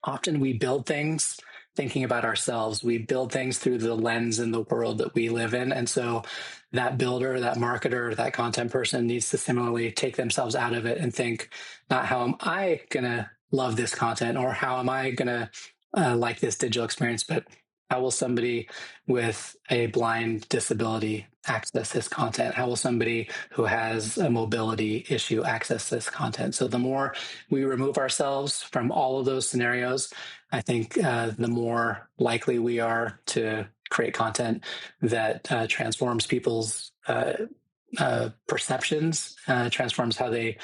often we build things thinking about ourselves. We build things through the lens and the world that we live in. And so that builder, that marketer, that content person needs to similarly take themselves out of it and think, not how am I going to love this content or how am I going to like this digital experience, but how will somebody with a blind disability access this content? How will somebody who has a mobility issue access this content? So the more we remove ourselves from all of those scenarios, I think the more likely we are to create content that transforms people's perceptions, transforms how they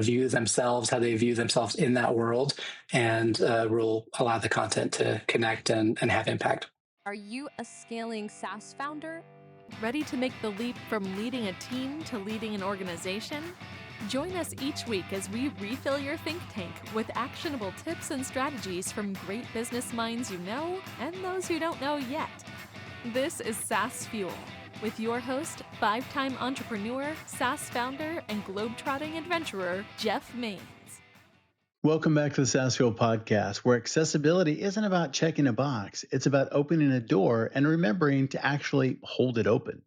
view themselves, how they view themselves in that world, and will allow the content to connect and have impact. Are you a scaling SaaS founder? Ready to make the leap from leading a team to leading an organization? Join us each week as we refill your think tank with actionable tips and strategies from great business minds you know and those who don't know yet. This is SaaS Fuel with your host, 5-time entrepreneur, SaaS founder, and globetrotting adventurer, Jeff Maines. Welcome back to the SaaS Fuel podcast, where accessibility isn't about checking a box. It's about opening a door and remembering to actually hold it open.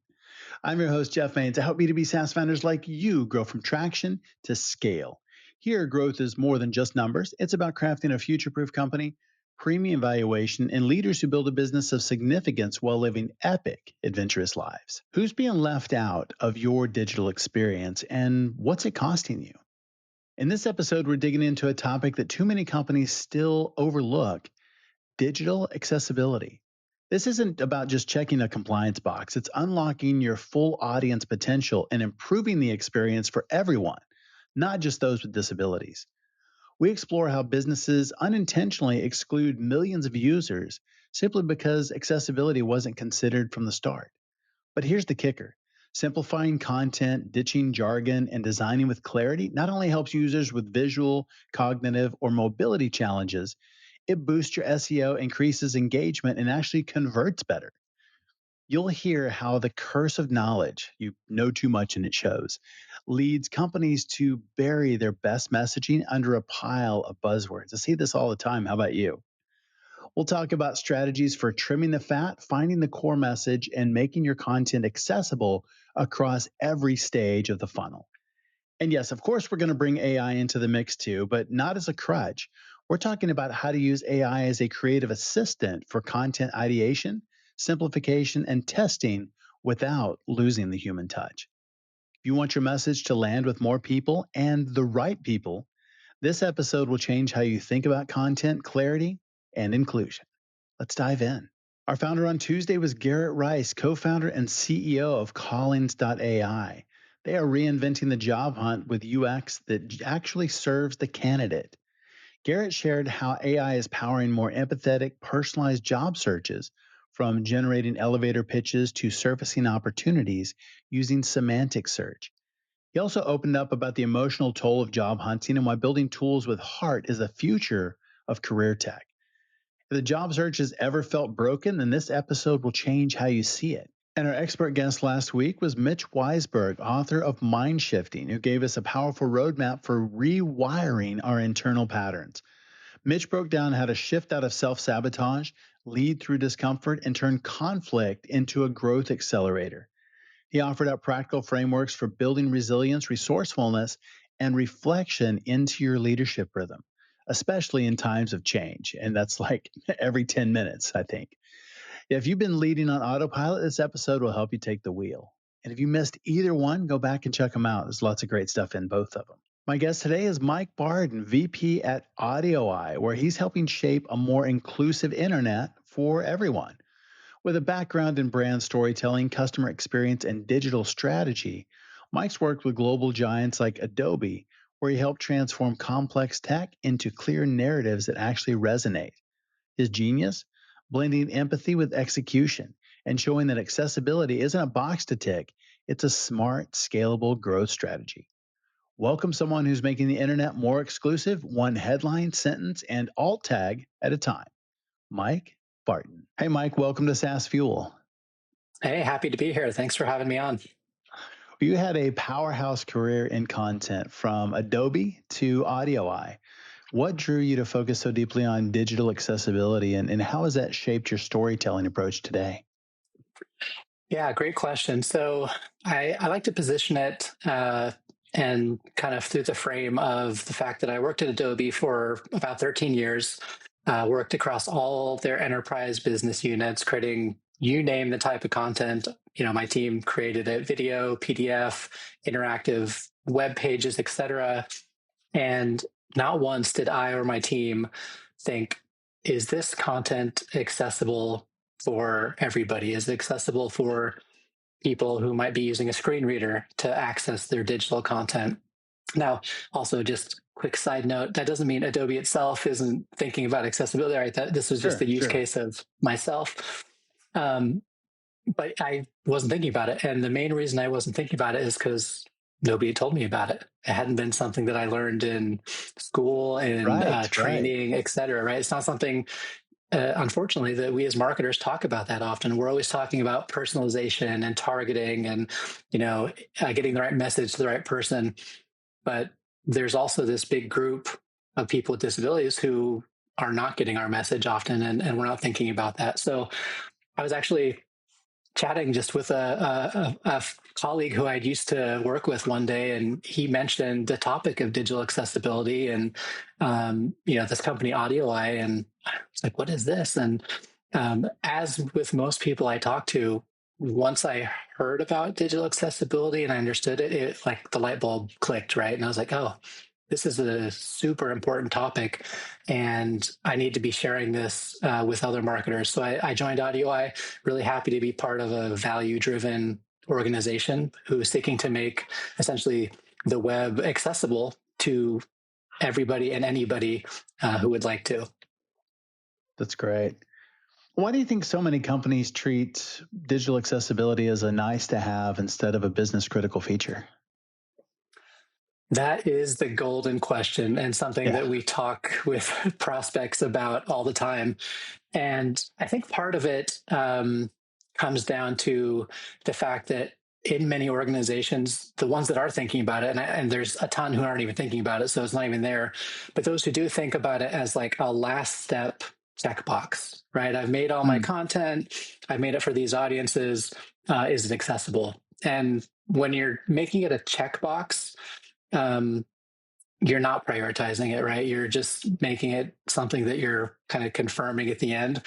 I'm your host, Jeff Maines. I help B2B SaaS founders like you grow from traction to scale. Here, growth is more than just numbers. It's about crafting a future-proof company, premium valuation, and leaders who build a business of significance while living epic, adventurous lives. Who's being left out of your digital experience, and what's it costing you? In this episode, we're digging into a topic that too many companies still overlook: digital accessibility. This isn't about just checking a compliance box, it's unlocking your full audience potential and improving the experience for everyone, not just those with disabilities. We explore how businesses unintentionally exclude millions of users simply because accessibility wasn't considered from the start. But here's the kicker: simplifying content, ditching jargon, and designing with clarity not only helps users with visual, cognitive, or mobility challenges, it boosts your SEO, increases engagement, and actually converts better. You'll hear how the curse of knowledge, you know too much and it shows, leads companies to bury their best messaging under a pile of buzzwords. I see this all the time. How about you? We'll talk about strategies for trimming the fat, finding the core message, and making your content accessible across every stage of the funnel. And yes, of course, we're going to bring AI into the mix too, but not as a crutch. We're talking about how to use AI as a creative assistant for content ideation, simplification, and testing without losing the human touch. If you want your message to land with more people and the right people, this episode will change how you think about content clarity and inclusion. Let's dive in. Our founder on Tuesday was Garrett Rice, co-founder and CEO of Callings.ai. They are reinventing the job hunt with UX that actually serves the candidate. Garrett shared how AI is powering more empathetic, personalized job searches, from generating elevator pitches to surfacing opportunities using semantic search. He also opened up about the emotional toll of job hunting and why building tools with heart is the future of career tech. If the job search has ever felt broken, then this episode will change how you see it. And our expert guest last week was Mitch Weisberg, author of Mind Shifting, who gave us a powerful roadmap for rewiring our internal patterns. Mitch broke down how to shift out of self-sabotage, lead through discomfort, and turn conflict into a growth accelerator. He offered up practical frameworks for building resilience, resourcefulness, and reflection into your leadership rhythm, especially in times of change. And that's like every 10 minutes, I think. If you've been leading on autopilot, this episode will help you take the wheel. And if you missed either one, go back and check them out. There's lots of great stuff in both of them. My guest today is Mike Barton, VP at AudioEye, where he's helping shape a more inclusive internet for everyone. With a background in brand storytelling, customer experience, and digital strategy, Mike's worked with global giants like Adobe, where he helped transform complex tech into clear narratives that actually resonate. His genius? Blending empathy with execution and showing that accessibility isn't a box to tick, it's a smart, scalable growth strategy. Welcome someone who's making the internet more exclusive, one headline, sentence, and alt tag at a time. Mike Barton. Hey, Mike, welcome to SaaS Fuel. Hey, happy to be here. Thanks for having me on. You had a powerhouse career in content from Adobe to AudioEye. What drew you to focus so deeply on digital accessibility, and how has that shaped your storytelling approach today? Yeah, great question. So I like to position it and kind of through the frame of the fact that I worked at Adobe for about 13 years, worked across all their enterprise business units, creating you name the type of content. My team created a video, PDF, interactive web pages, etc. And not once did I or my team think, is this content accessible for everybody? Is it accessible for people who might be using a screen reader to access their digital content? Now, also just quick side note, that doesn't mean Adobe itself isn't thinking about accessibility, right? This was just Sure, the use sure. case of myself. Um, but I wasn't thinking about it. And the main reason I wasn't thinking about it is because nobody told me about it. It hadn't been something that I learned in school and Right, right. training, et cetera, right? It's not something, unfortunately, that we as marketers talk about that often. We're always talking about personalization and targeting and, getting the right message to the right person. But there's also this big group of people with disabilities who are not getting our message often, and we're not thinking about that. So I was actually chatting just with a colleague who I'd used to work with one day, and he mentioned the topic of digital accessibility and this company AudioEye, and I was like, "What is this?" And as with most people I talk to, once I heard about digital accessibility and I understood it, it like the light bulb clicked, right? And I was like, "Oh, this is a super important topic, and I need to be sharing this with other marketers." So I joined AudioEye, really happy to be part of a value-driven organization who is seeking to make essentially the web accessible to everybody and anybody who would like to. That's great. Why do you think so many companies treat digital accessibility as a nice to have instead of a business critical feature? That is the golden question, and something Yeah. that we talk with prospects about all the time. And I think part of it comes down to the fact that in many organizations, the ones that are thinking about it, and there's a ton who aren't even thinking about it, so it's not even there. But those who do think about it as like a last step checkbox, right? I've made all my Mm, content, I've made it for these audiences. Is it accessible? And when you're making it a checkbox, um, you're not prioritizing it, right? You're just making it something that you're kind of confirming at the end.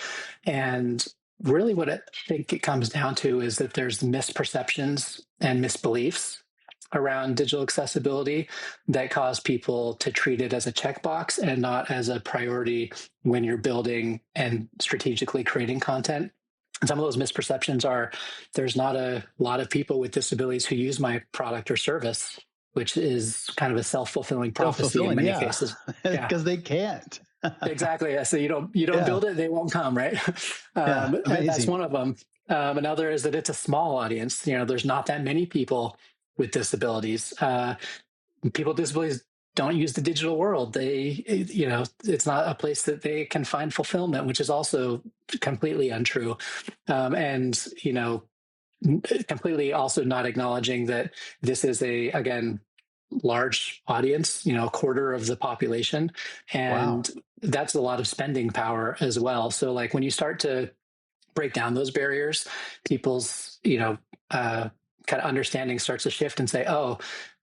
And really what I think it comes down to is that there's misperceptions and misbeliefs around digital accessibility that cause people to treat it as a checkbox and not as a priority when you're building and strategically creating content. And some of those misperceptions are there's not a lot of people with disabilities who use my product or service, which is kind of a self-fulfilling prophecy in self-fulfilling, many yeah, cases. Yeah, because they can't. exactly. Yeah, so you don't Yeah, build it, they won't come, right? yeah, That's amazing. one of them. Another is that it's a small audience. There's not that many people with disabilities. People with disabilities don't use the digital world. It's not a place that they can find fulfillment, which is also completely untrue. And completely also not acknowledging that this is again, large audience, a quarter of the population. Wow. And that's a lot of spending power as well. So like when you start to break down those barriers, people's, kind of understanding starts to shift and say, oh,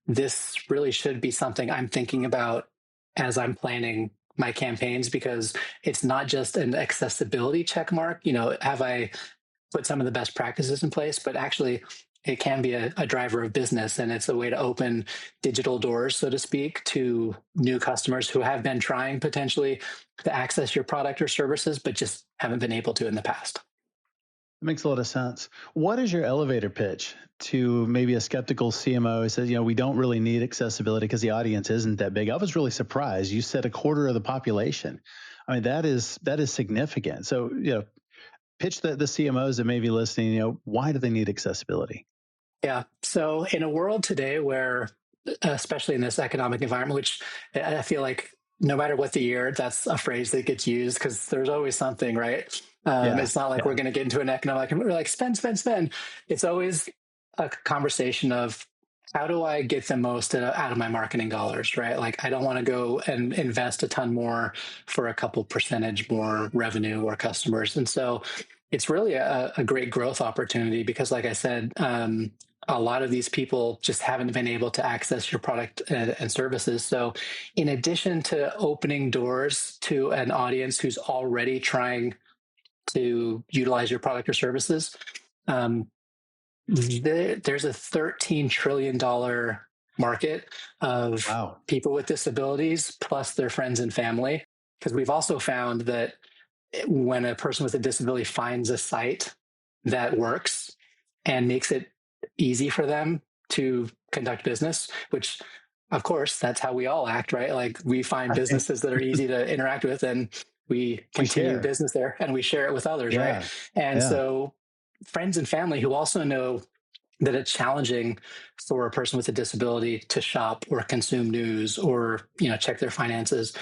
this really should be something I'm thinking about as I'm planning my campaigns, because it's not just an accessibility check mark. Have I put some of the best practices in place, but actually it can be a driver of business, and it's a way to open digital doors, so to speak, to new customers who have been trying potentially to access your product or services, but just haven't been able to in the past. That makes a lot of sense. What is your elevator pitch to maybe a skeptical CMO who says, we don't really need accessibility because the audience isn't that big? I was really surprised. You said a quarter of the population. I mean, that is significant. So, pitch the CMOs that may be listening, why do they need accessibility? Yeah. So in a world today where, especially in this economic environment, which I feel like no matter what the year, that's a phrase that gets used because there's always something, right? Yeah. It's not like we're Yeah. going to get into an economic, we're like spend, spend, spend. It's always a conversation of how do I get the most out of my marketing dollars, right? Like, I don't want to go and invest a ton more for a couple percentage more revenue or customers. And so it's really a great growth opportunity because, like I said, a lot of these people just haven't been able to access your product and services. So in addition to opening doors to an audience who's already trying to utilize your product or services, um, there's a $13 trillion market of Wow. people with disabilities plus their friends and family. Because we've also found that when a person with a disability finds a site that works and makes it easy for them to conduct business, which of course, that's how we all act, right? Like, we find businesses that are easy to interact with and we We continue share. business there and we share it with others, right? Yeah. And Yeah. so friends and family who also know that it's challenging for a person with a disability to shop or consume news or check their finances,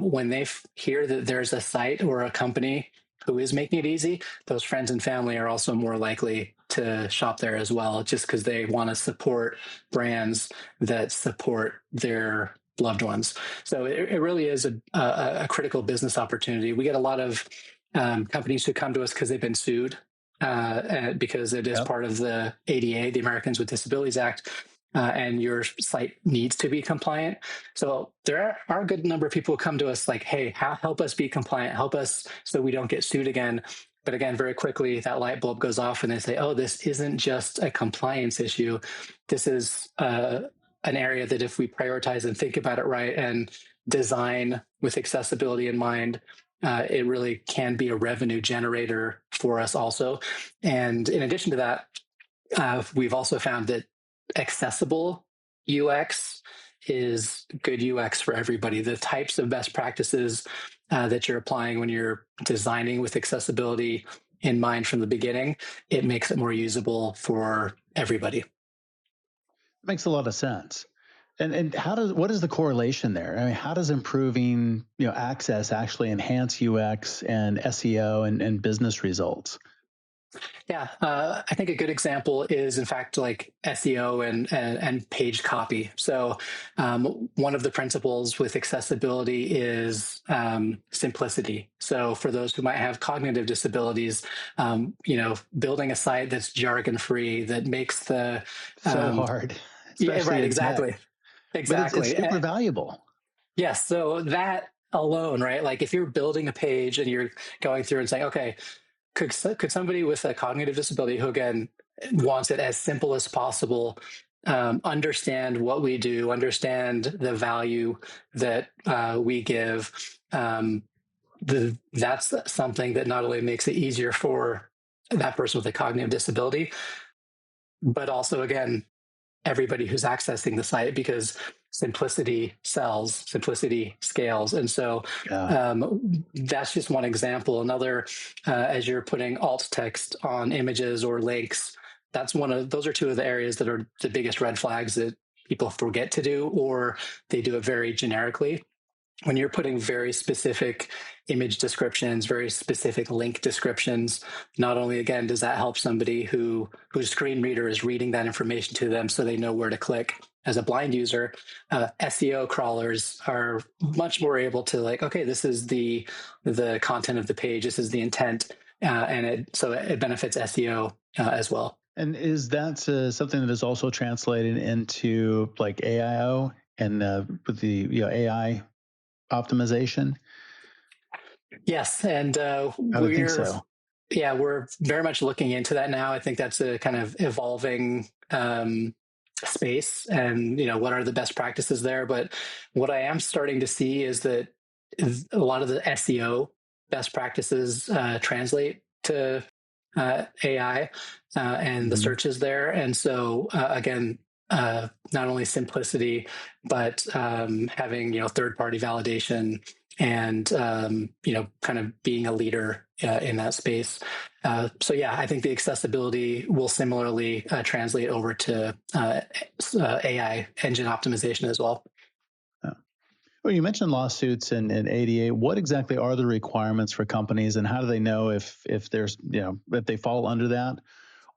when they hear that there's a site or a company who is making it easy, those friends and family are also more likely to shop there as well, just because they want to support brands that support their loved ones. So it really is a critical business opportunity. We get a lot of companies who come to us because they've been sued, because it is Yep. part of the ADA, the Americans with Disabilities Act, and your site needs to be compliant. So there are a good number of people who come to us like, hey, help us be compliant, help us so we don't get sued again. But again, very quickly, that light bulb goes off and they say, oh, this isn't just a compliance issue. This is an area that if we prioritize and think about it right and design with accessibility in mind, it really can be a revenue generator for us also. And in addition to that, we've also found that accessible UX is good UX for everybody. The types of best practices that you're applying when you're designing with accessibility in mind from the beginning, it makes it more usable for everybody. Makes a lot of sense. And what is the correlation there? I mean, how does improving access actually enhance UX and SEO and business results? Yeah, I think a good example is, in fact, like SEO and page copy. So one of the principles with accessibility is simplicity. So for those who might have cognitive disabilities, building a site that's jargon free, that makes the So hard, yeah, especially right, in tech. exactly, But it's exactly. super valuable. Yes, so that alone, right? Like, if you're building a page and you're going through and saying, okay, could somebody with a cognitive disability who, again, wants it as simple as possible, understand what we do, understand the value that we give, that's something that not only makes it easier for that person with a cognitive disability, but also, again, everybody who's accessing the site, because simplicity sells, simplicity scales. And so Yeah. that's just one example. Another, as you're putting alt text on images or links, those are two of the areas that are the biggest red flags that people forget to do, or they do it very generically. When you're putting very specific image descriptions, very specific link descriptions, not only, again, does that help somebody whose screen reader is reading that information to them so they know where to click as a blind user, SEO crawlers are much more able to, like, okay, this is the content of the page, this is the intent, and so it benefits SEO as well. And is that something that is also translated into like AIO and with the AI optimization? Yes, and I would think we're so. yeah, we're very much looking into that now. I think that's a kind of evolving space, and what are the best practices there. But what I am starting to see is that a lot of the SEO best practices translate to AI and the Mhm. searches there. And so again, not only simplicity, but having third-party validation and kind of being a leader in that space. So yeah, I think the accessibility will similarly translate over to AI engine optimization as well. Well, you mentioned lawsuits and ADA. What exactly are the requirements for companies, and how do they know if there's if they fall under that,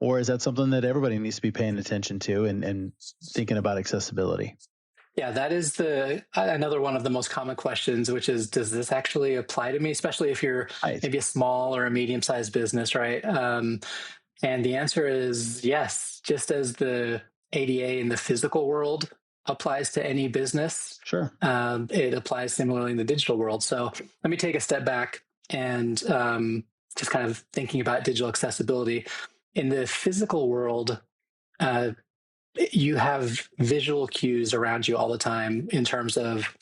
Or is that something that everybody needs to be paying attention to and thinking about accessibility? Yeah, that is another one of the most common questions, which is, does this actually apply to me? Especially if you're Right. maybe a small or a medium-sized business, right? And the answer is yes. Just as the ADA in the physical world applies to any business, Sure. it applies similarly in the digital world. So let me take a step back and just kind of thinking about digital accessibility. In the physical world, uh, you have visual cues around you all the time in terms of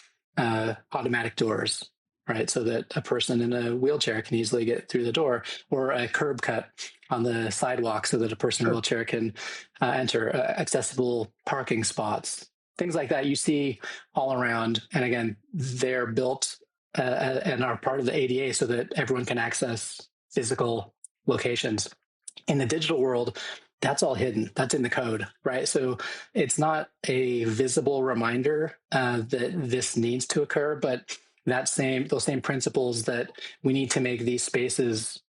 automatic doors, right? So that a person in a wheelchair can easily get through the door, or a curb cut on the sidewalk so that a person in a Sure. wheelchair can enter, accessible parking spots, things like that you see all around. And again, they're built and are part of the ADA so that everyone can access physical locations. In the digital world, that's all hidden. That's in the code, right? So it's not a visible reminder that this needs to occur, but those same principles that we need to make these spaces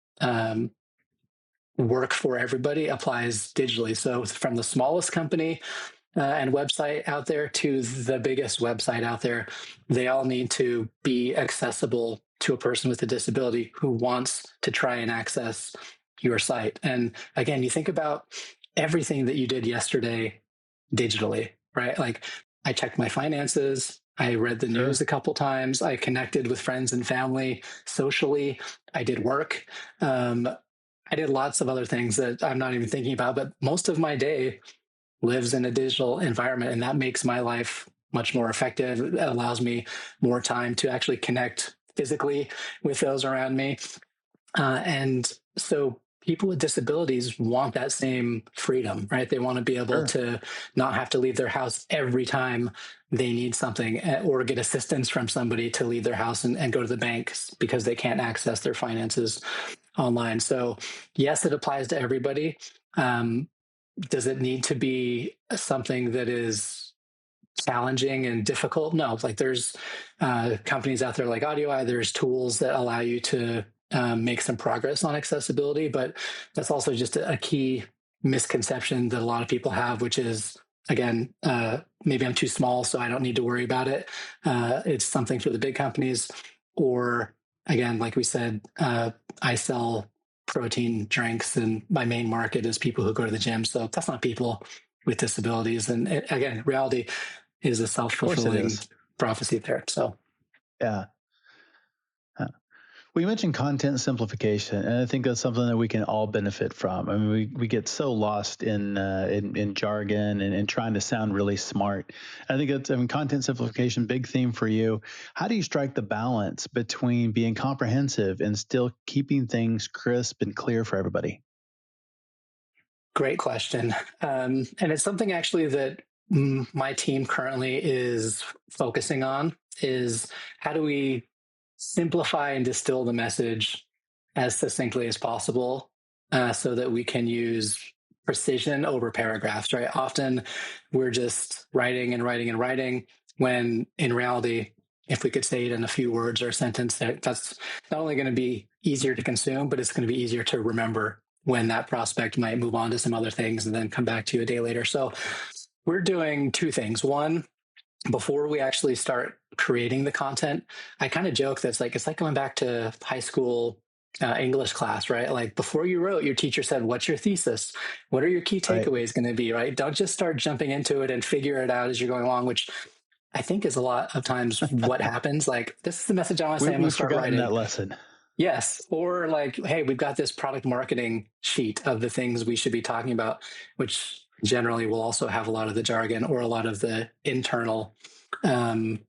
work for everybody applies digitally. So from the smallest company and website out there to the biggest website out there, they all need to be accessible to a person with a disability who wants to try and access your site. And again, you think about everything that you did yesterday digitally, right? Like, I checked my finances, I read the news Sure. a couple times, I connected with friends and family socially, I did work. I did lots of other things that I'm not even thinking about, but most of my day lives in a digital environment, and that makes my life much more effective. It allows me more time to actually connect physically with those around me. And so people with disabilities want that same freedom, right? They want to be able Sure. to not have to leave their house every time they need something, or get assistance from somebody to leave their house and go to the bank because they can't access their finances online. So yes, it applies to everybody. Does it need to be something that is challenging and difficult? No, like there's companies out there like AudioEye, there's tools that allow you to make some progress on accessibility, but that's also just a key misconception that a lot of people have, which is, again, maybe I'm too small, so I don't need to worry about it. It's something for the big companies. Or again, like we said, I sell protein drinks and my main market is people who go to the gym. So that's not people with disabilities. And again, reality is a Of course it self-fulfilling is. prophecy there. So Yeah. Well, you mentioned content simplification, and I think that's something that we can all benefit from. I mean, we get so lost in jargon and trying to sound really smart. I think that's, I mean, content simplification, big theme for you. How do you strike the balance between being comprehensive and still keeping things crisp and clear for everybody? great question. And it's something actually that my team currently is focusing on, is how do we simplify and distill the message as succinctly as possible, so that we can use precision over paragraphs, right? Often we're just writing and writing and writing, when in reality, if we could say it in a few words or a sentence, that's not only going to be easier to consume, but it's going to be easier to remember when that prospect might move on to some other things and then come back to you a day later. So we're doing two things. One, before we actually start creating the content, I kind of joke that it's like going back to high school English class, right? Like, before you wrote, your teacher said, "What's your thesis? What are your key Right. takeaways going to be?" Right? Don't just start jumping into it and figure it out as you're going along, which I think is a lot of times what happens. Like, this is the message I want to say. I'm going to We've start forgotten writing. that lesson. Yes. Or like, hey, we've got this product marketing sheet of the things we should be talking about, which generally will also have a lot of the jargon or a lot of the internal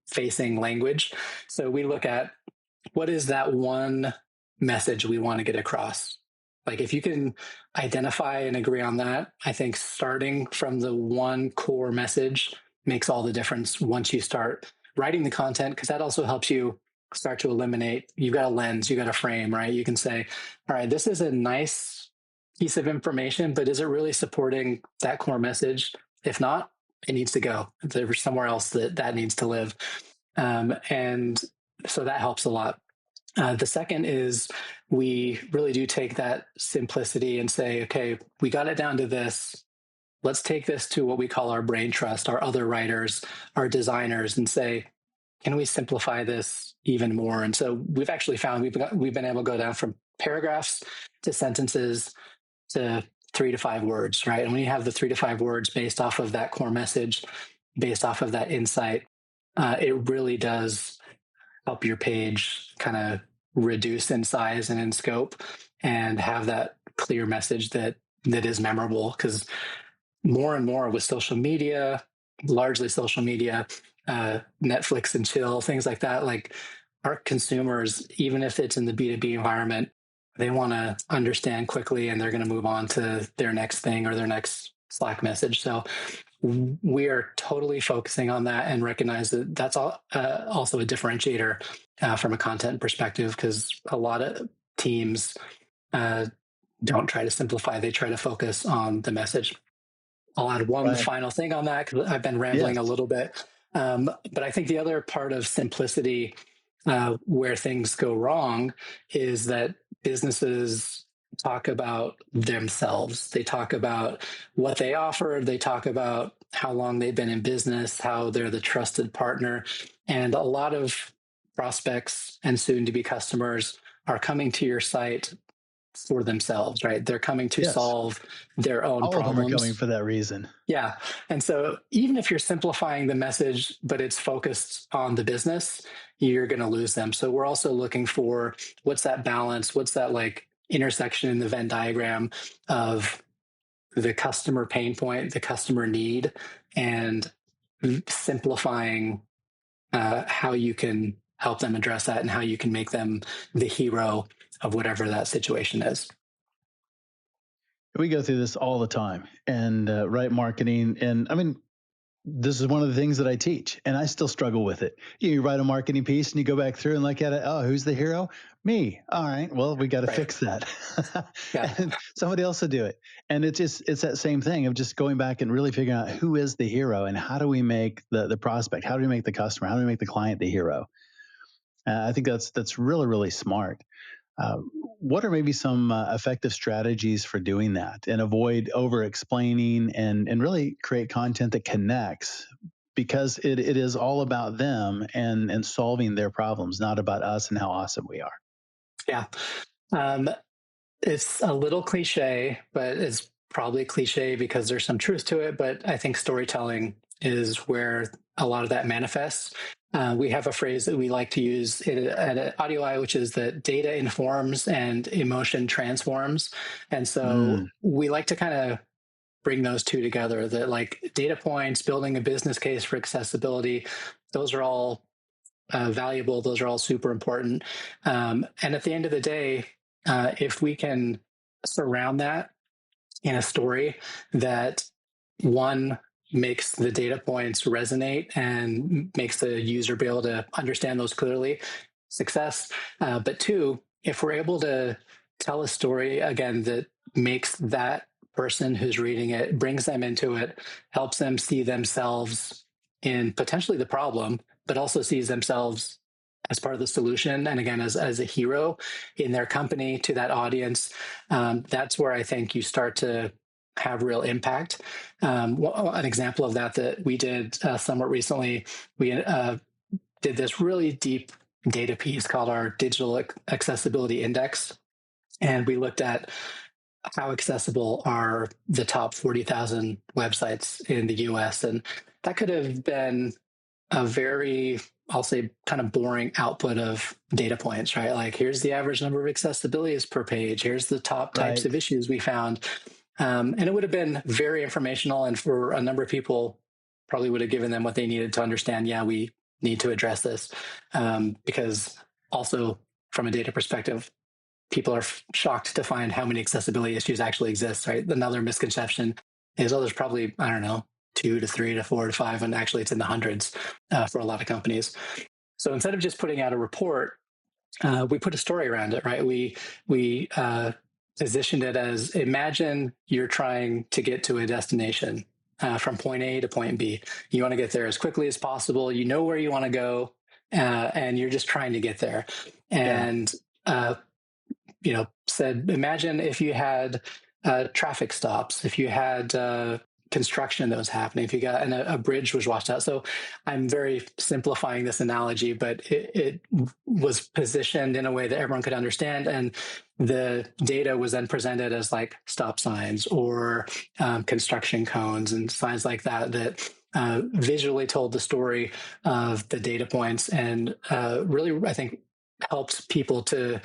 facing language. So we look at, what is that one message we want to get across? Like, if you can identify and agree on that, I think starting from the one core message makes all the difference once you start writing the content, because that also helps you start to eliminate. You've got a lens, you've got a frame, right? You can say, all right, this is a nice piece of information, but is it really supporting that core message? If not, it needs to go. There's somewhere else that needs to live. And so that helps a lot. The second is we really do take that simplicity and say, okay, we got it down to this. Let's take this to what we call our brain trust, our other writers, our designers, and say, can we simplify this even more? And so we've actually found we've been able to go down from paragraphs to sentences to 3 to 5 words, right? And when you have the 3 to 5 words based off of that core message, based off of that insight, it really does help your page kind of reduce in size and in scope and have that clear message that is memorable. Because more and more with social media, largely social media, Netflix and chill, things like that, like our consumers, even if it's in the B2B environment, they want to understand quickly and they're going to move on to their next thing or their next Slack message. So we are totally focusing on that and recognize that that's also a differentiator from a content perspective, because a lot of teams don't try to simplify. They try to focus on the message. I'll add one final thing on that because I've been rambling a little bit. But I think the other part of simplicity where things go wrong is that businesses talk about themselves. They talk about what they offer. They talk about how long they've been in business, how they're the trusted partner. And a lot of prospects and soon-to-be customers are coming to your site for themselves, right? They're coming to solve their own All problems. All of them are coming for that reason. Yeah. And so even if you're simplifying the message, but it's focused on the business, you're going to lose them. So we're also looking for what's that balance? What's that like intersection in the Venn diagram of the customer pain point, the customer need, and simplifying how you can help them address that and how you can make them the hero of whatever that situation is. We go through this all the time and write marketing. And I mean, this is one of the things that I teach, and I still struggle with it. You write a marketing piece and you go back through and look at it. Oh, who's the hero? Me. All right. Well, we got to fix that. And somebody else will do it. And it's that same thing of just going back and really figuring out who is the hero and how do we make the prospect, how do we make the customer, how do we make the client the hero? I think that's really, really smart. What are maybe some effective strategies for doing that and avoid over-explaining and really create content that connects, because it is all about them and solving their problems, not about us and how awesome we are? Yeah. It's a little cliche, but it's probably cliche because there's some truth to it. But I think storytelling is where a lot of that manifests. We have a phrase that we like to use at AudioEye, which is that data informs and emotion transforms. And so we like to kind of bring those two together, that like data points, building a business case for accessibility, those are all valuable. Those are all super important. And at the end of the day, if we can surround that in a story that one makes the data points resonate and makes the user be able to understand those clearly, success. But two, if we're able to tell a story, again, that makes that person who's reading it, brings them into it, helps them see themselves in potentially the problem, but also sees themselves as part of the solution. And again, as a hero in their company to that audience, that's where I think you start to have real impact. An example of that we did somewhat recently, we did this really deep data piece called our Digital Accessibility Index. And we looked at how accessible are the top 40,000 websites in the US. And that could have been a very, I'll say, kind of boring output of data points, right? Like, here's the average number of accessibilities per page. Here's the top types of issues we found. And it would have been very informational. And for a number of people, probably would have given them what they needed to understand, yeah, we need to address this. Because also from a data perspective, people are shocked to find how many accessibility issues actually exist, right? Another misconception is, there's probably, I don't know, 2 to 3 to 4 to 5, and actually it's in the hundreds for a lot of companies. So instead of just putting out a report, we put a story around it, right? We positioned it as, imagine you're trying to get to a destination from point A to point B. You want to get there as quickly as possible. You know where you want to go. and you're just trying to get there. Yeah. And said, imagine if you had traffic stops, if you had construction that was happening, if you got and a bridge was washed out. So I'm very simplifying this analogy, but it was positioned in a way that everyone could understand. And the data was then presented as like stop signs or construction cones and signs like that visually told the story of the data points and really, I think, helps people to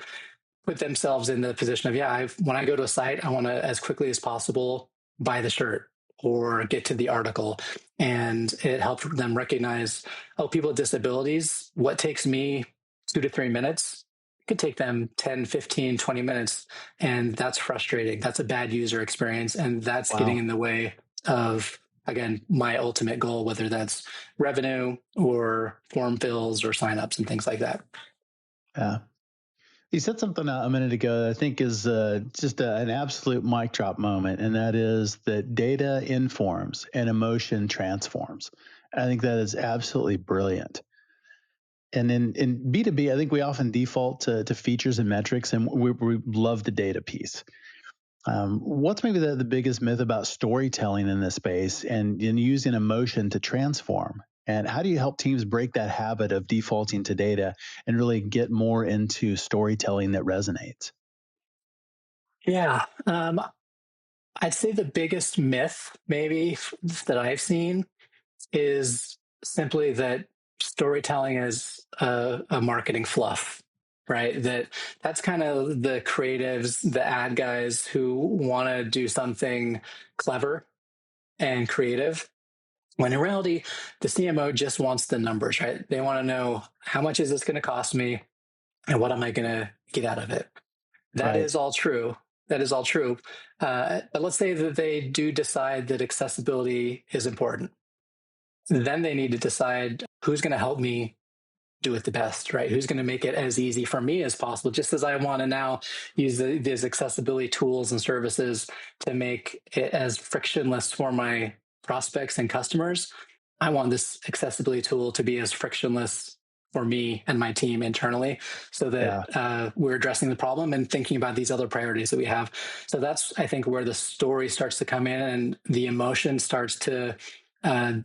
put themselves in the position of, when I go to a site, I want to, as quickly as possible, buy the shirt or get to the article. And it helped them recognize, people with disabilities, what takes me 2 to 3 minutes could take them 10, 15, 20 minutes. And that's frustrating. That's a bad user experience. And that's getting in the way of, again, my ultimate goal, whether that's revenue or form fills or signups and things like that. Yeah. You said something a minute ago that I think is just an absolute mic drop moment, and that is that data informs and emotion transforms. I think that is absolutely brilliant. And in B2B, I think we often default to features and metrics, and we love the data piece. What's maybe the biggest myth about storytelling in this space and using emotion to transform? And how do you help teams break that habit of defaulting to data and really get more into storytelling that resonates? Yeah. I'd say the biggest myth, maybe, that I've seen is simply that storytelling is a marketing fluff, right? That's kind of the creatives, the ad guys who want to do something clever and creative. When in reality, the CMO just wants the numbers, right? They want to know, how much is this going to cost me and what am I going to get out of it? That Right. is all true. That is all true. But let's say that they do decide that accessibility is important. Then they need to decide who's going to help me do it the best, right? Who's going to make it as easy for me as possible? Just as I want to now use these accessibility tools and services to make it as frictionless for my prospects and customers, I want this accessibility tool to be as frictionless for me and my team internally, so Yeah. that we're addressing the problem and thinking about these other priorities that we have. So that's, I think, where the story starts to come in and the emotion starts to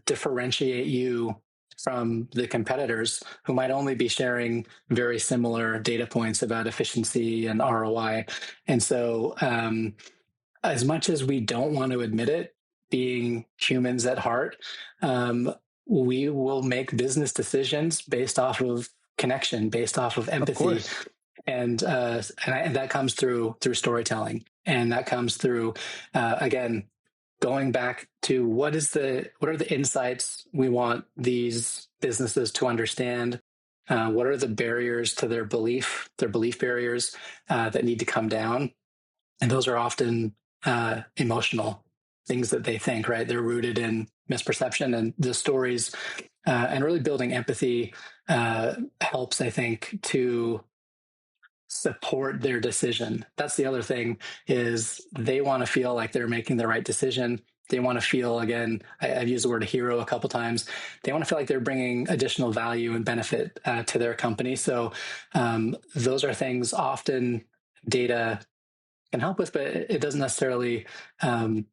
differentiate you from the competitors who might only be sharing very similar data points about efficiency and ROI. And so, as much as we don't want to admit it, being humans at heart, we will make business decisions based off of connection, based off of Of empathy, course. and that comes through storytelling, and that comes through again, going back to what are the insights we want these businesses to understand. What are the barriers to their belief barriers that need to come down? And those are often emotional things that they think, right? They're rooted in misperception, and the stories and really building empathy helps, I think, to support their decision. That's the other thing, is they want to feel like they're making the right decision. They want to feel, again, I've used the word hero a couple times. They want to feel like they're bringing additional value and benefit to their company. So those are things often data can help with, but it doesn't necessarily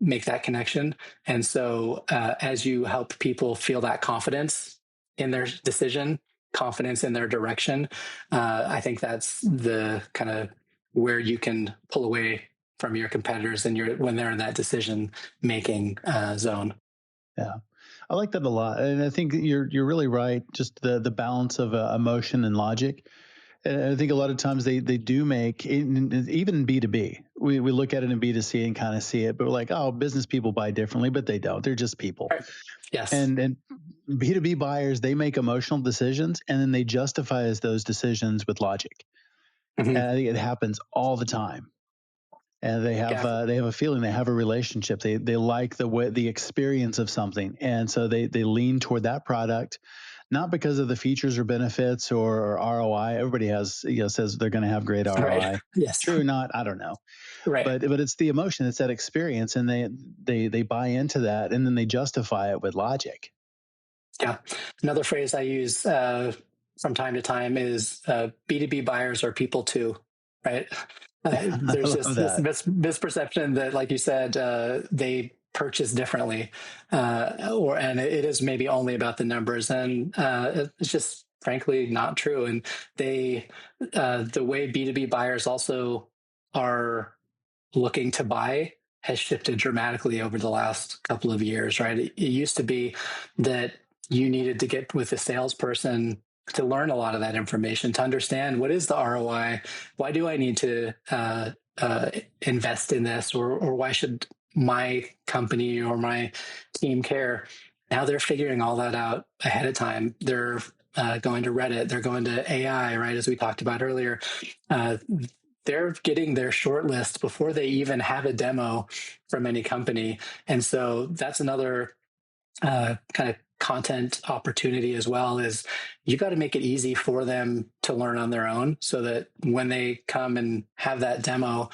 make that connection. And so as you help people feel that confidence in their decision, confidence in their direction, I think that's the kind of where you can pull away from your competitors and when they're in that decision making zone. Yeah. I like that a lot. And I think you're really right. Just the balance of emotion and logic. And I think a lot of times they do make, even in B2B, we look at it in B2C and kind of see it, but we're like, oh, business people buy differently, but they don't. They're just people. Right. Yes. And B2B buyers, they make emotional decisions and then they justify those decisions with logic. Mm-hmm. And I think it happens all the time. And Yeah. they have a feeling, they have a relationship, they like the experience of something, and so they lean toward that product, not because of the features or benefits or ROI. Everybody has, says they're going to have great Right. ROI. Yes. True or not, I don't know, Right. but it's the emotion, it's that experience, and they buy into that, and then they justify it with logic. Yeah. Another phrase I use from time to time is B2B buyers are people too, right? I There's love this that. misperception that, like you said, they purchase differently, and it is maybe only about the numbers, and it's just frankly not true. And the way B2B buyers also are looking to buy has shifted dramatically over the last couple of years, right? It used to be that you needed to get with a salesperson to learn a lot of that information, to understand what is the ROI, why do I need to invest in this, or why should my company or my team care? Now they're figuring all that out ahead of time. They're going to Reddit, they're going to AI, right? As we talked about earlier. They're getting their short list before they even have a demo from any company. And so that's another kind of content opportunity as well, is you got to make it easy for them to learn on their own, so that when they come and have that demo,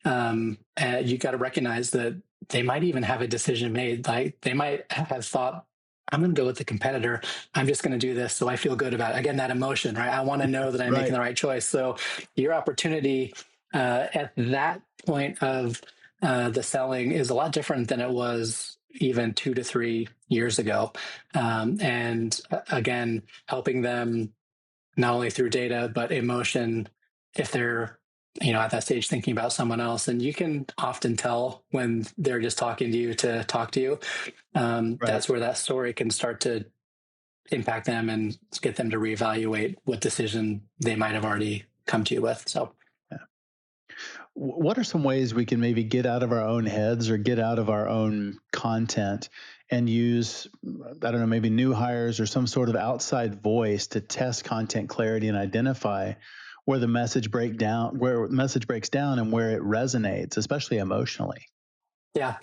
you got to recognize that they might even have a decision made. Like they might have thought, I'm going to go with the competitor. I'm just going to do this so I feel good about it. Again, that emotion, right? I want to know that I'm making the right choice. So your opportunity at that point of the selling is a lot different than it was even 2 to 3 years ago. And again, helping them not only through data, but emotion, if they're at that stage thinking about someone else. And you can often tell when they're just talking to you to talk to you. That's where that story can start to impact them and get them to reevaluate what decision they might have already come to you with. So what are some ways we can maybe get out of our own heads or get out of our own content and use, I don't know, maybe new hires or some sort of outside voice to test content clarity and identify where the message breaks down and where it resonates, especially emotionally? Yeah.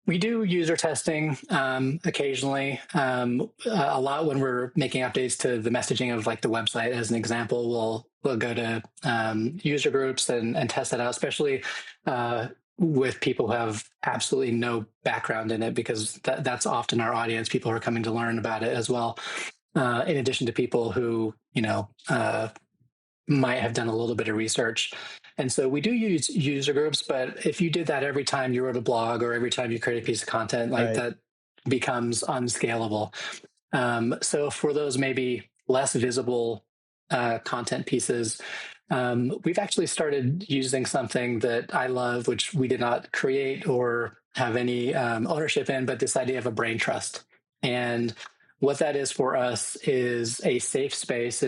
We do user testing occasionally. A lot when we're making updates to the messaging of like the website, as an example, we'll go to user groups and test that out, especially with people who have absolutely no background in it, because that's often our audience, people who are coming to learn about it as well. In addition to people who, might have done a little bit of research. And so we do use user groups, but if you did that every time you wrote a blog or every time you create a piece of content, like that becomes unscalable. So for those maybe less visible content pieces, we've actually started using something that I love, which we did not create or have any ownership in, but this idea of a brain trust. And what that is for us is a safe space.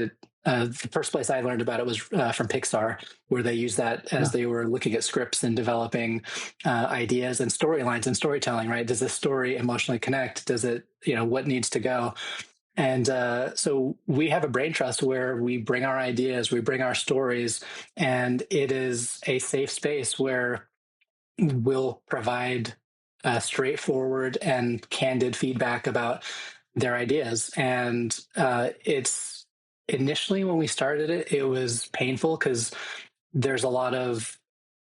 The first place I learned about it was from Pixar, where they used that as they were looking at scripts and developing ideas and storylines and storytelling, right? Does this story emotionally connect? Does it, what needs to go? And so we have a brain trust where we bring our ideas, we bring our stories, and it is a safe space where we'll provide straightforward and candid feedback about their ideas. And it's initially, when we started it, it was painful because there's a lot of,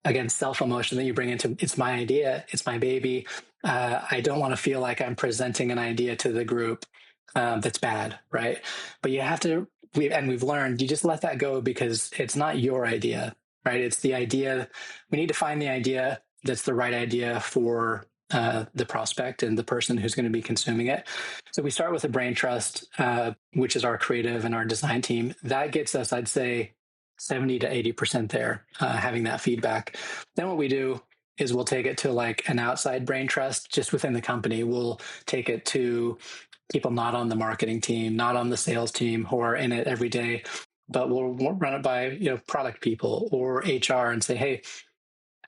again, self-emotion that you bring into, it's my idea, it's my baby. I don't want to feel like I'm presenting an idea to the group that's bad, right? But you have to, we've learned, you just let that go, because it's not your idea, right? It's the idea. We need to find the idea that's the right idea for the prospect and the person who's going to be consuming it. So we start with a brain trust, which is our creative and our design team. That gets us, I'd say, 70 to 80% there, having that feedback. Then what we do is we'll take it to like an outside brain trust just within the company. We'll take it to people not on the marketing team, not on the sales team, who are in it every day, but we'll run it by, product people or HR and say, hey,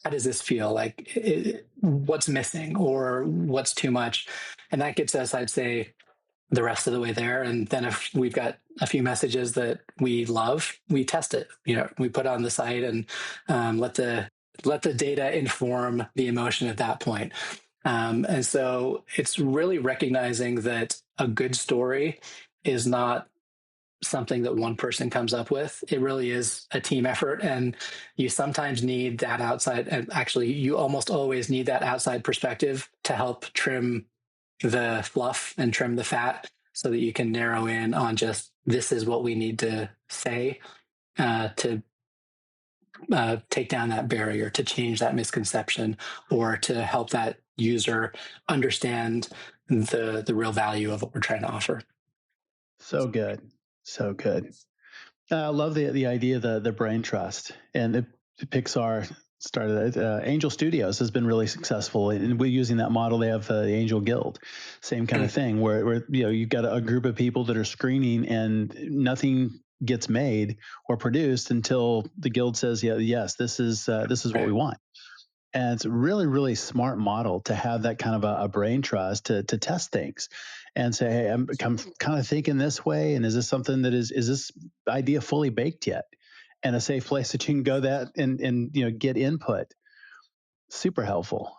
how does this feel? Like, what's missing or what's too much? And that gets us, I'd say, the rest of the way there. And then if we've got a few messages that we love, we test it. We put it on the site and let the data inform the emotion at that point. And so it's really recognizing that a good story is not something that one person comes up with. It really is a team effort. And you sometimes need that outside, and actually you almost always need that outside perspective to help trim the fluff and trim the fat so that you can narrow in on just this is what we need to say to take down that barrier, to change that misconception, or to help that user understand the real value of what we're trying to offer. So good. So good. I love the idea of the brain trust. And Pixar started Angel Studios has been really successful in using that model. They have the Angel Guild, same kind of thing, where you've got a group of people that are screening and nothing gets made or produced until the guild says, yes, this is what we want. And it's a really, really smart model to have that kind of a brain trust to test things and say, hey, I'm kind of thinking this way. And is this something that is this idea fully baked yet? And a safe place that you can go that and get input. Super helpful.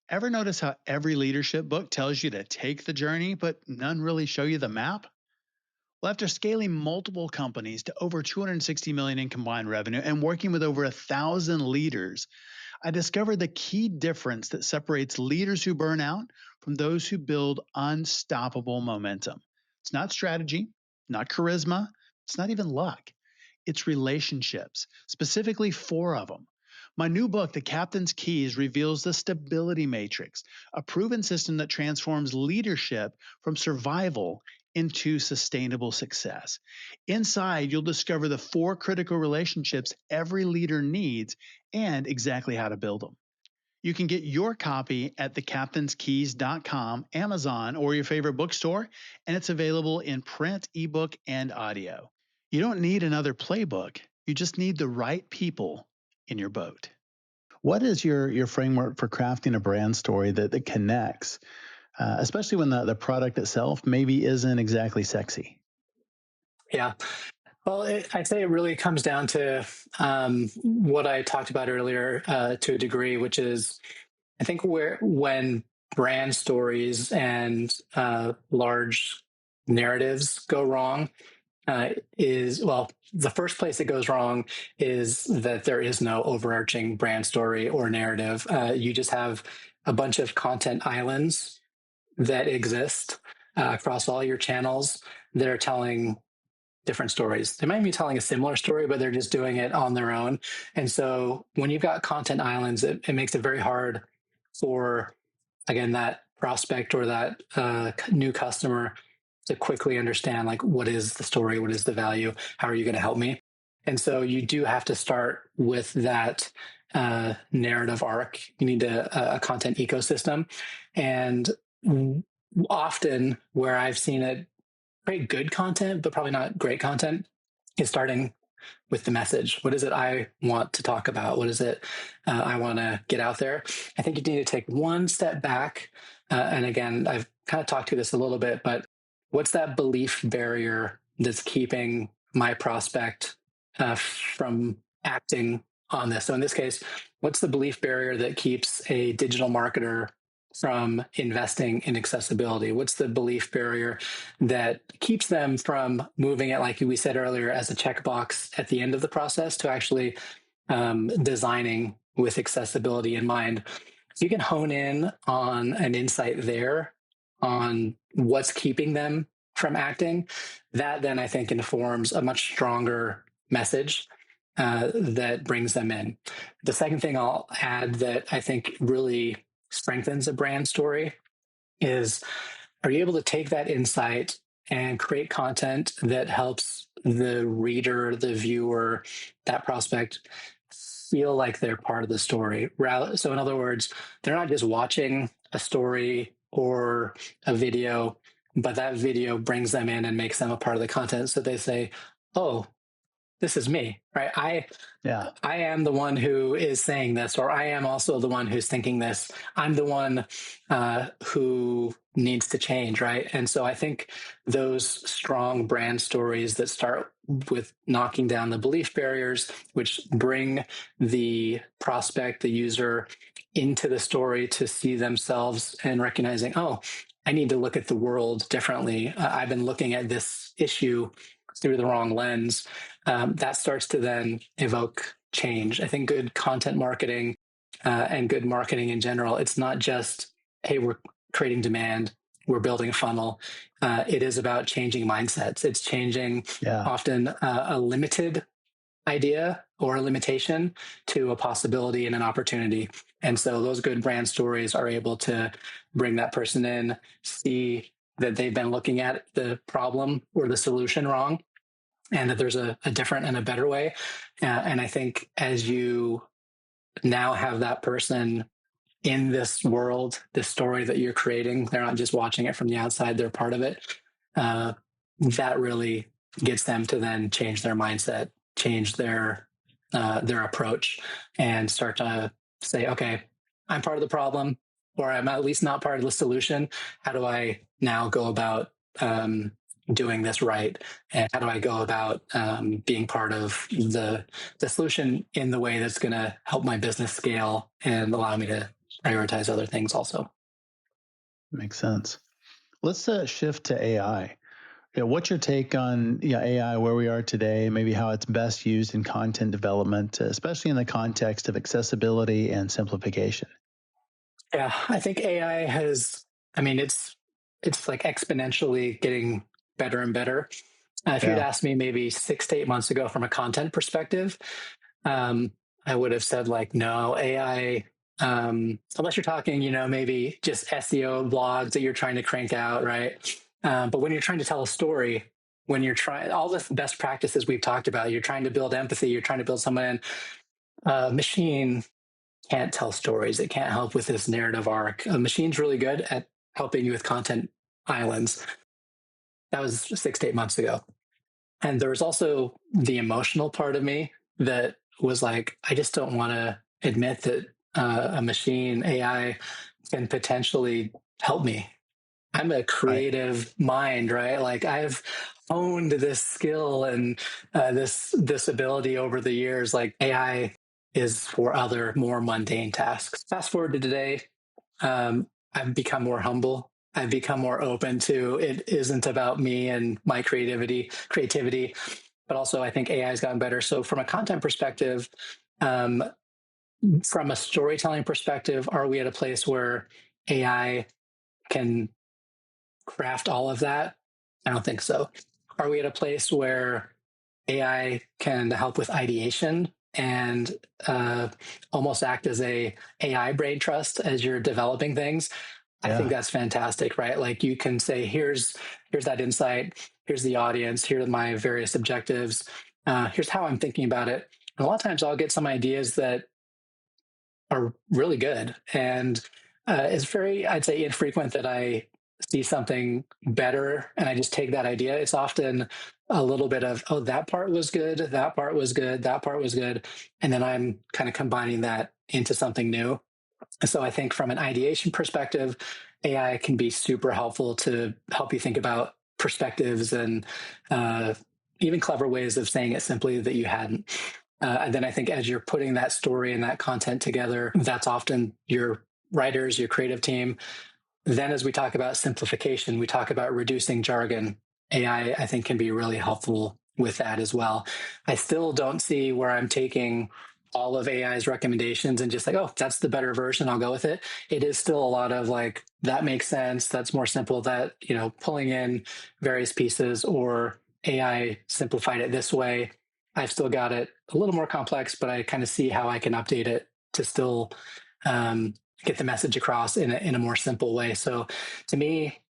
Ever notice how every leadership book tells you to take the journey, but none really show you the map? Well, after scaling multiple companies to over 260 million in combined revenue and working with over 1,000 leaders, I discovered the key difference that separates leaders who burn out from those who build unstoppable momentum. It's not strategy, not charisma, it's not even luck. It's relationships, specifically 4 of them. My new book, The Captain's Keys, reveals the stability matrix, a proven system that transforms leadership from survival into sustainable success. Inside, you'll discover the 4 critical relationships every leader needs and exactly how to build them. You can get your copy at thecaptainskeys.com, Amazon, or your favorite bookstore, and it's available in print, ebook, and audio. You don't need another playbook. You just need the right people in your boat. What is your framework for crafting a brand story that connects, especially when the product itself maybe isn't exactly sexy? Yeah. Well, I'd say it really comes down to what I talked about earlier to a degree, which is I think when brand stories and large narratives go wrong, the first place it goes wrong is that there is no overarching brand story or narrative. You just have a bunch of content islands that exist across all your channels that are telling different stories. They might be telling a similar story, but they're just doing it on their own. And so when you've got content islands, it makes it very hard for, again, that prospect or that new customer to quickly understand, like, what is the story? What is the value? How are you going to help me? And so you do have to start with that narrative arc. You need a content ecosystem. And often where I've seen it create good content, but probably not great content, is starting with the message. What is it I want to talk about? What is it I want to get out there? I think you need to take one step back. And again, I've kind of talked to this a little bit, but what's that belief barrier that's keeping my prospect from acting on this? So in this case, what's the belief barrier that keeps a digital marketer from investing in accessibility? What's the belief barrier that keeps them from moving it, like we said earlier, as a checkbox at the end of the process to actually designing with accessibility in mind? So you can hone in on an insight there on what's keeping them from acting. That then I think informs a much stronger message that brings them in. The second thing I'll add that I think really strengthens a brand story is, are you able to take that insight and create content that helps the reader, the viewer, that prospect feel like they're part of the story? So in other words, they're not just watching a story or a video, but that video brings them in and makes them a part of the content. So they say, oh, this is me, right? I am the one who is saying this, or I am also the one who's thinking this. I'm the one who needs to change, right? And so I think those strong brand stories that start with knocking down the belief barriers, which bring the prospect, the user, into the story to see themselves and recognizing, oh, I need to look at the world differently. I've been looking at this issue through the wrong lens. That starts to then evoke change. I think good content marketing and good marketing in general, it's not just, hey, we're creating demand we're building a funnel, it is about changing mindsets. It's changing often a limited idea or a limitation to a possibility and an opportunity. And so those good brand stories are able to bring that person in, see that they've been looking at the problem or the solution wrong, and that there's a different and a better way. And I think as you now have that person in this world, this story that you're creating, they're not just watching it from the outside, they're part of it. That really gets them to then change their mindset, change their approach, and start to say, okay, I'm part of the problem, or I'm at least not part of the solution. How do I now go about doing this right? And how do I go about being part of the solution in the way that's going to help my business scale and allow me to prioritize other things also? Makes sense. Let's shift to AI. What's your take on AI, where we are today, maybe how it's best used in content development, especially in the context of accessibility and simplification? Yeah, I think AI it's like exponentially getting better and better. If you'd asked me maybe 6 to 8 months ago from a content perspective, I would have said like, no, AI, unless you're talking, maybe just SEO blogs that you're trying to crank out, right? But when you're trying to tell a story, when you're trying all the best practices we've talked about, you're trying to build empathy, you're trying to build someone in, machine can't tell stories. It can't help with this narrative arc. A machine's really good at helping you with content islands. That was 6 to 8 months ago. And there was also the emotional part of me that was like, I just don't want to admit that a machine, AI, can potentially help me. I'm a creative mind, right? Like I've honed this skill and this ability over the years. Like AI is for other more mundane tasks. Fast forward to today, I've become more humble. I've become more open to it isn't about me and my creativity, but also I think AI has gotten better. So from a content perspective, from a storytelling perspective, are we at a place where AI can craft all of that? I don't think so. Are we at a place where AI can help with ideation and almost act as a AI brain trust as you're developing things? I think that's fantastic, right? Like you can say, here's that insight, here's the audience, here are my various objectives, here's how I'm thinking about it. And a lot of times I'll get some ideas that are really good. And it's very, I'd say, infrequent that I see something better and I just take that idea. It's often a little bit of, oh, that part was good, that part was good, that part was good. And then I'm kind of combining that into something new. And so I think from an ideation perspective, AI can be super helpful to help you think about perspectives and even clever ways of saying it simply that you hadn't. And then I think as you're putting that story and that content together, that's often your writers, your creative team. Then as we talk about simplification, we talk about reducing jargon. AI, I think, can be really helpful with that as well. I still don't see where I'm taking all of AI's recommendations and just like, oh, that's the better version, I'll go with it. It is still a lot of like, that makes sense, that's more simple, that, pulling in various pieces, or AI simplified it this way. I've still got it a little more complex, but I kind of see how I can update it to still get the message across in a more simple way. So to me,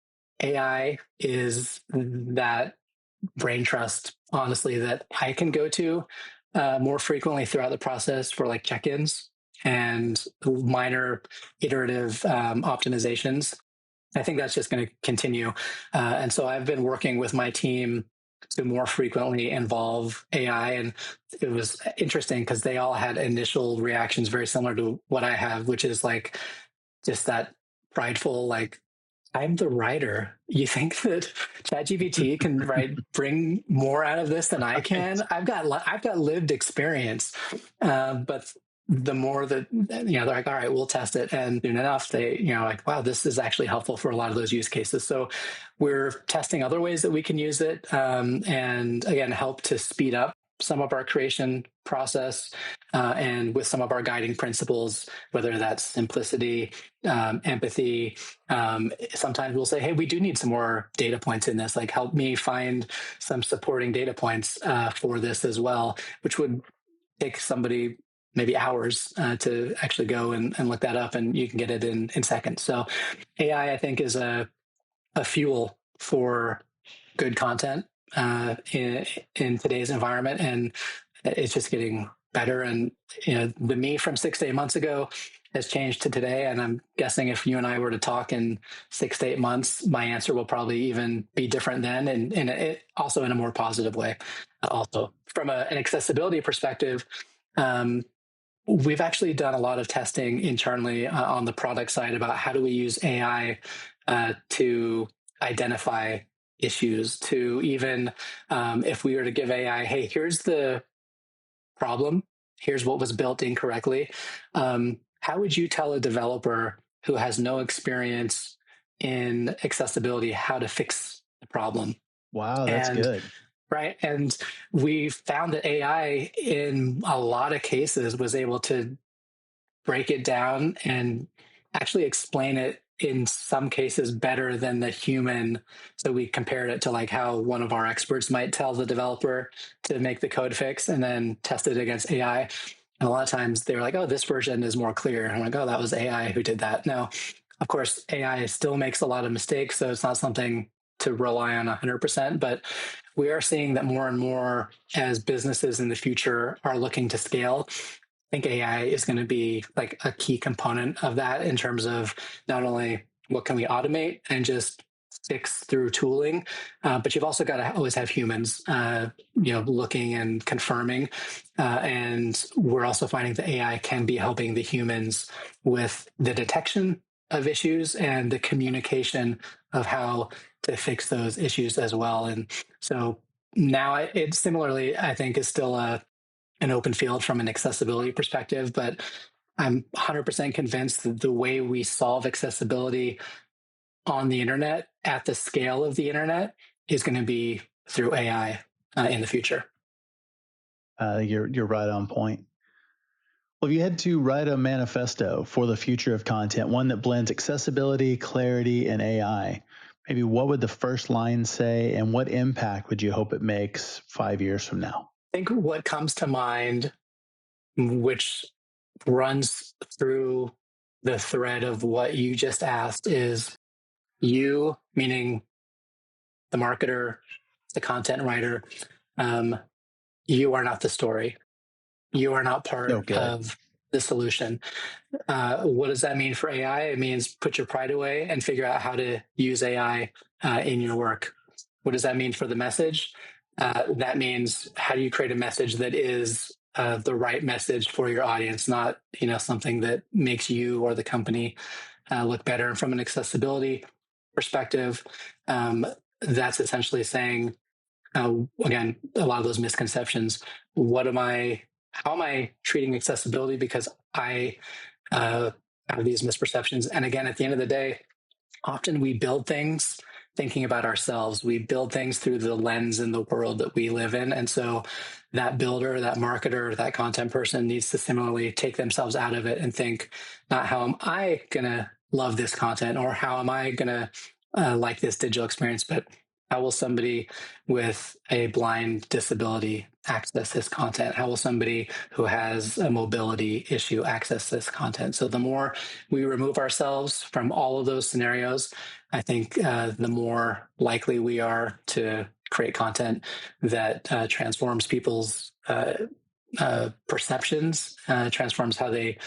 AI is that brain trust, honestly, that I can go to more frequently throughout the process for like check-ins and minor iterative optimizations. I think that's just going to continue. And so I've been working with my team to more frequently involve AI. And it was interesting because they all had initial reactions very similar to what I have, which is like just that prideful, like, I'm the writer. You think that ChatGPT can bring more out of this than I can? I've got lived experience, but the more that they're like, all right, we'll test it, and soon enough, they like, wow, this is actually helpful for a lot of those use cases. So we're testing other ways that we can use it, and again, help to speed up some of our creation process and with some of our guiding principles, whether that's simplicity, empathy. Sometimes we'll say, hey, we do need some more data points in this. Like, help me find some supporting data points for this as well, which would take somebody maybe hours to actually go and look that up, and you can get it in seconds. So AI, I think, is a fuel for good content in today's environment, and it's just getting better. And the me from 6 to 8 months ago has changed to today, and I'm guessing if you and I were to talk in 6 to 8 months, my answer will probably even be different then, and it also in a more positive way. Also, from an accessibility perspective, we've actually done a lot of testing internally on the product side about how do we use AI to identify issues, to even if we were to give AI, hey, here's the problem, here's what was built incorrectly. How would you tell a developer who has no experience in accessibility how to fix the problem? Wow, that's good. Right. And we found that AI in a lot of cases was able to break it down and actually explain it in some cases better than the human. So we compared it to like how one of our experts might tell the developer to make the code fix and then test it against AI. And a lot of times they were like, oh, this version is more clear. And I'm like, oh, that was AI who did that. Now, of course, AI still makes a lot of mistakes, so it's not something to rely on 100%, but we are seeing that more and more as businesses in the future are looking to scale. I think AI is going to be like a key component of that in terms of not only what can we automate and just fix through tooling, but you've also got to always have humans, looking and confirming. And we're also finding that AI can be helping the humans with the detection of issues and the communication of how to fix those issues as well. And so now it similarly, I think, is still an open field from an accessibility perspective, but I'm 100% convinced that the way we solve accessibility on the internet at the scale of the internet is going to be through AI in the future. You're right on point. Well, if you had to write a manifesto for the future of content, one that blends accessibility, clarity, and AI, maybe what would the first line say, and what impact would you hope it makes 5 years from now? I think what comes to mind, which runs through the thread of what you just asked, is you, meaning the marketer, the content writer, you are not the story. You are not part of the solution. What does that mean for AI? It means put your pride away and figure out how to use AI in your work. What does that mean for the message? That means how do you create a message that is the right message for your audience, not something that makes you or the company look better. And from an accessibility perspective, that's essentially saying, again, a lot of those misconceptions. How am I treating accessibility because I have these misperceptions? And again, at the end of the day, often we build things thinking about ourselves. We build things through the lens in the world that we live in. And so that builder, that marketer, that content person needs to similarly take themselves out of it and think, not how am I going to love this content, or how am I going to like this digital experience, but how will somebody with a blind disability access this content? How will somebody who has a mobility issue access this content? So the more we remove ourselves from all of those scenarios, I think the more likely we are to create content that transforms people's perceptions, transforms how they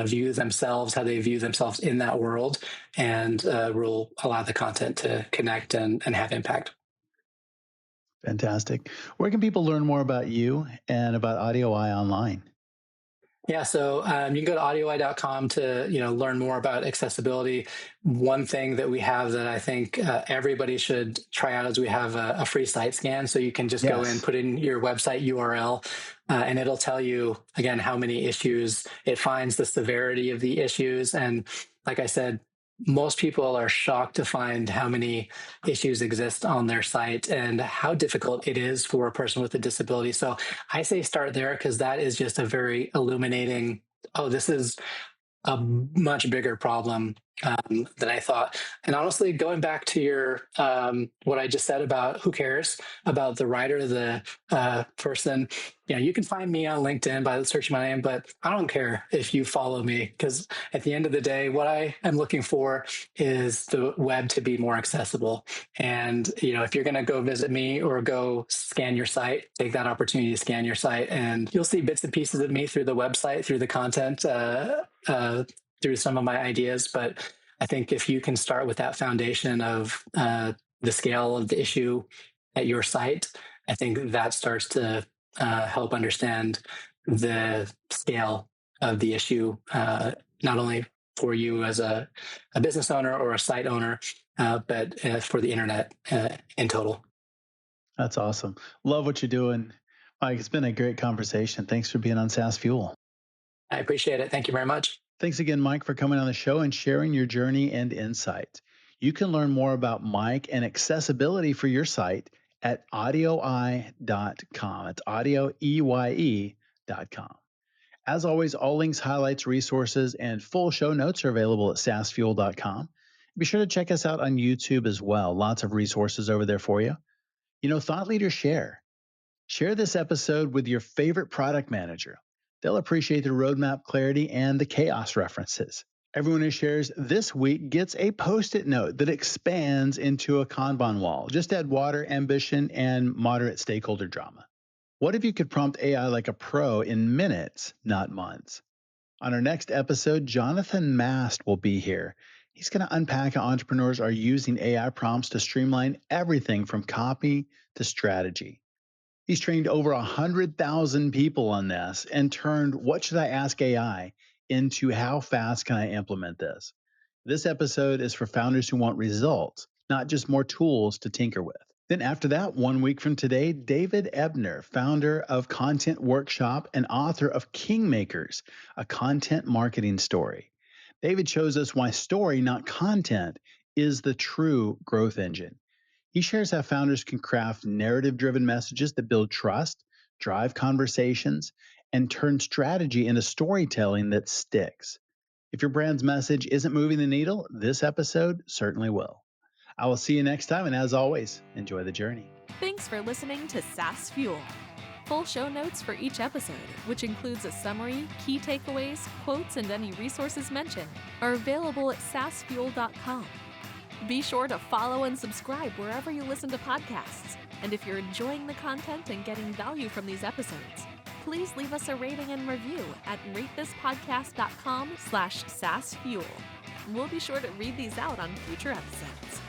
view themselves, how they view themselves in that world, and will allow the content to connect and have impact. Fantastic. Where can people learn more about you and about AudioEye online? Yeah, so you can go to audioeye.com to learn more about accessibility. One thing that we have that I think everybody should try out is we have a free site scan. So you can just go in, put in your website URL, and it'll tell you, again, how many issues it finds, the severity of the issues. And like I said, most people are shocked to find how many issues exist on their site and how difficult it is for a person with a disability. So I say start there because that is just a very illuminating, oh, this is a much bigger problem than I thought. And honestly, going back to your what I just said about who cares about the writer, the person, you can find me on LinkedIn by searching my name, but I don't care if you follow me because at the end of the day, what I am looking for is the web to be more accessible. And if you're going to go visit me or go scan your site, take that opportunity to scan your site, and you'll see bits and pieces of me through the website, through the content. Through some of my ideas. But I think if you can start with that foundation of the scale of the issue at your site, I think that starts to help understand the scale of the issue, not only for you as a business owner or a site owner, but for the internet in total. That's awesome. Love what you're doing. Mike, it's been a great conversation. Thanks for being on SaaS Fuel. I appreciate it. Thank you very much. Thanks again, Mike, for coming on the show and sharing your journey and insight. You can learn more about Mike and accessibility for your site at AudioEye.com. It's AudioEye.com. As always, all links, highlights, resources, and full show notes are available at SaaSfuel.com. Be sure to check us out on YouTube as well. Lots of resources over there for you. Thought leaders share. Share this episode with your favorite product manager. They'll appreciate the roadmap clarity and the chaos references. Everyone who shares this week gets a Post-it note that expands into a Kanban wall. Just add water, ambition, and moderate stakeholder drama. What if you could prompt AI like a pro in minutes, not months? On our next episode, Jonathan Mast will be here. He's going to unpack how entrepreneurs are using AI prompts to streamline everything from copy to strategy. He's trained over 100,000 people on this and turned what should I ask AI into how fast can I implement this. This episode is for founders who want results, not just more tools to tinker with. Then after that, 1 week from today, David Ebner, founder of Content Workshop and author of Kingmakers, a content marketing story. David shows us why story, not content, is the true growth engine. He shares how founders can craft narrative-driven messages that build trust, drive conversations, and turn strategy into storytelling that sticks. If your brand's message isn't moving the needle, this episode certainly will. I will see you next time, and as always, enjoy the journey. Thanks for listening to SaaS Fuel. Full show notes for each episode, which includes a summary, key takeaways, quotes, and any resources mentioned, are available at SaaSfuel.com. Be sure to follow and subscribe wherever you listen to podcasts. And if you're enjoying the content and getting value from these episodes, please leave us a rating and review at ratethispodcast.com/SaaSfuel. We'll be sure to read these out on future episodes.